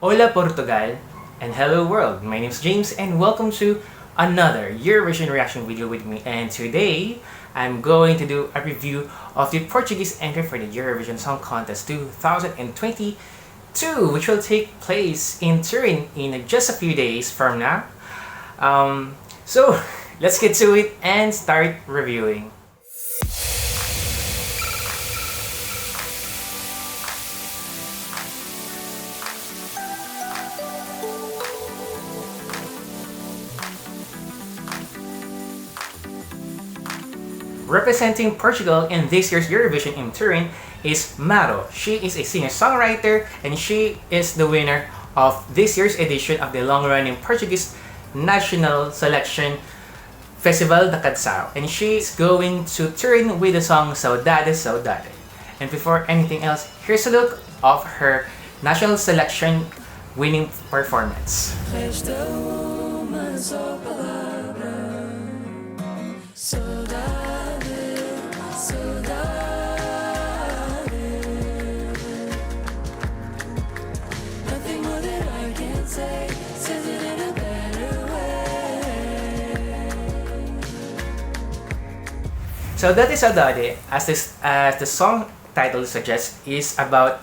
Hola Portugal and hello world. My name is James and welcome to another Eurovision reaction video with me. And today I'm going to do a review of the Portuguese entry for the Eurovision Song Contest 2022, which will take place in Turin in just a few days from now. So let's get to it and start reviewing. Representing Portugal in this year's Eurovision in Turin is Maro. She is a singer-songwriter and she is the winner of this year's edition of the long-running Portuguese National Selection Festival da Canção. And she is going to Turin with the song Saudade Saudade. And before anything else, here's a look of her national selection winning performance. Saudade Saudade, as the song title suggests, is about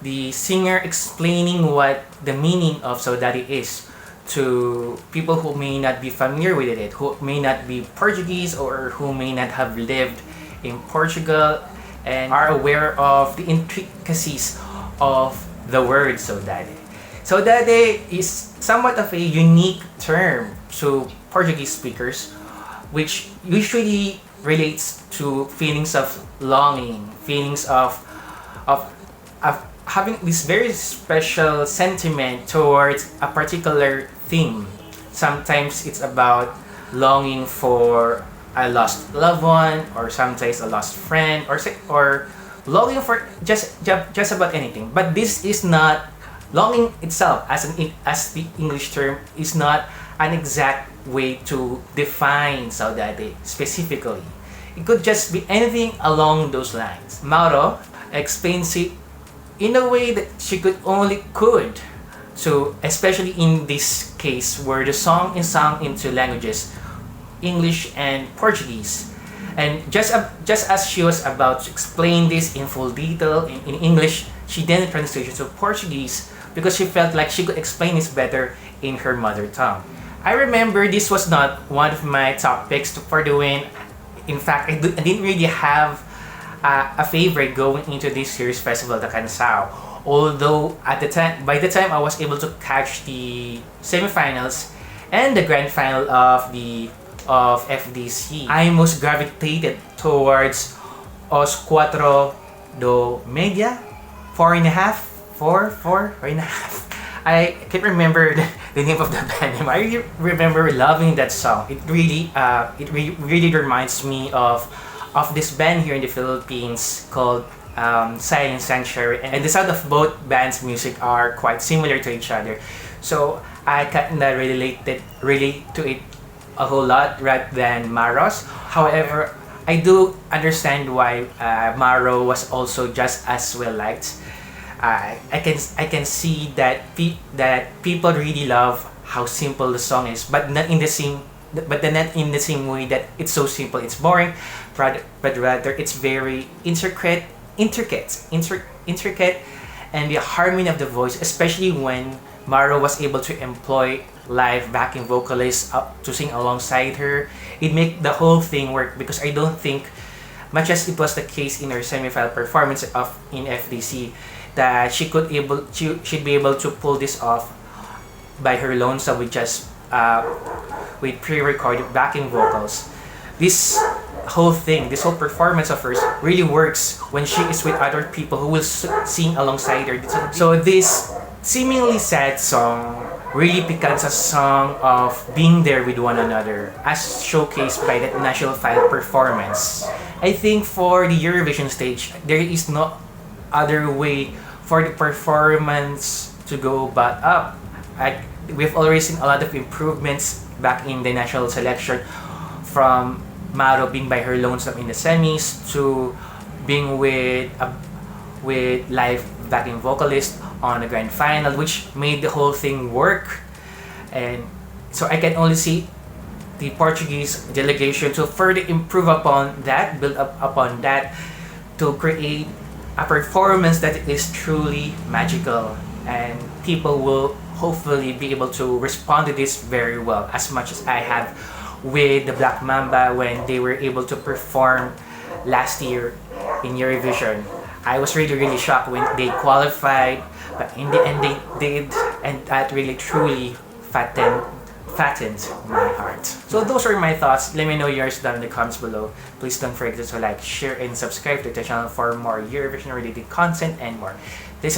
the singer explaining what the meaning of saudade is to people who may not be familiar with it, who may not be Portuguese or who may not have lived in Portugal and are aware of the intricacies of the word saudade. Saudade is somewhat of a unique term to Portuguese speakers, which usually relates to feelings of longing, feelings of having this very special sentiment towards a particular theme. Sometimes it's about longing for a lost loved one, or sometimes a lost friend, or longing for just about anything. But this is not longing itself, as the English term, is not an exact way to define saudade specifically. It could just be anything along those lines. Maro explains it in a way that she could. So especially in this case where the song is sung into languages English and Portuguese. And just as she was about to explain this in full detail in English, she then translated to Portuguese because she felt like she could explain this better in her mother tongue. I remember this was not one of my top picks for the win. In fact, I didn't really have a favorite going into this year's Festival da Canção. Although by the time I was able to catch the semifinals and the grand final of FDC, I most gravitated towards Os Cuatro do Media, 4.5. I can't remember the name of the band name. I remember loving that song. It really reminds me of this band here in the Philippines called Silent Sanctuary, and the sound of both bands' music are quite similar to each other. So I kinda relate to it a whole lot rather than Maro's. However, I do understand why Maro was also just as well liked. I can see that people really love how simple the song is, but not in the same way that it's so simple it's boring, but rather it's very intricate, and the harmony of the voice, especially when Maro was able to employ live backing vocalists to sing alongside her, it made the whole thing work. Because I don't think, much as it was the case in her semi-final performance in FDC, that she'd be able to pull this off by her lonesome with with pre-recorded backing vocals. This whole performance of hers really works when she is with other people who will sing alongside her. So this seemingly sad song really becomes a song of being there with one another, as showcased by that national final performance. I think for the Eurovision stage, there is no other way for the performance to go back up. We've already seen a lot of improvements back in the national selection, from Maro being by her lonesome in the semis to being with live backing vocalist, on the grand final, which made the whole thing work. And so I can only see the Portuguese delegation to further improve upon that, build up upon that, to create a performance that is truly magical, and people will hopefully be able to respond to this very well, as much as I have with the Black Mamba when they were able to perform last year in Eurovision. I was really shocked when they qualified, but in the end they did, and that really truly fattened my heart. So those are my thoughts. Let me know yours down in the comments below. Please don't forget to like, share, and subscribe to the channel for more Eurovision related content and more. This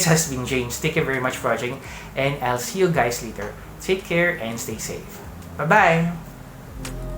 has been James. Thank you very much for watching, and I'll see you guys later. Take care and stay safe. Bye bye.